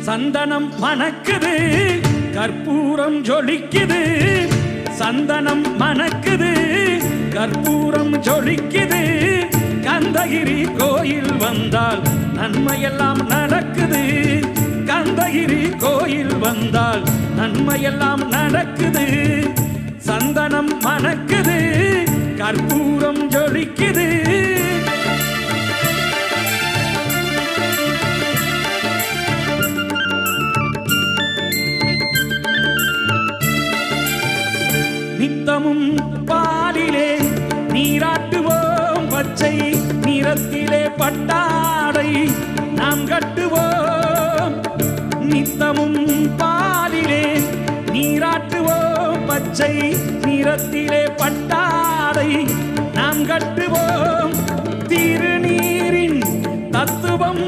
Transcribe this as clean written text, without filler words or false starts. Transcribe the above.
சந்தனம் மணக்குது கற்பூரம் ஜொலிக்குது சந்தனம் மணக்குது கற்பூரம் ஜொலிக்குது கந்தகிரி கோயில் வந்தால் நன்மையெல்லாம் நடக்குது கந்தகிரி கோயில் வந்தால் நன்மையெல்லாம் நடக்குது சந்தனம் மணக்குது கற்பூரம் ஜொலிக்குது நித்தமும் பாலிலே நீராட்டுவோம் பச்சை நிறத்திலே பட்டாடை நாம் கட்டுவோம் நித்தமும் பாலிலே நீராட்டுவோம் பச்சை நிறத்திலே பட்டாடை நாம் கட்டுவோம் திருநீரின் தத்துவம்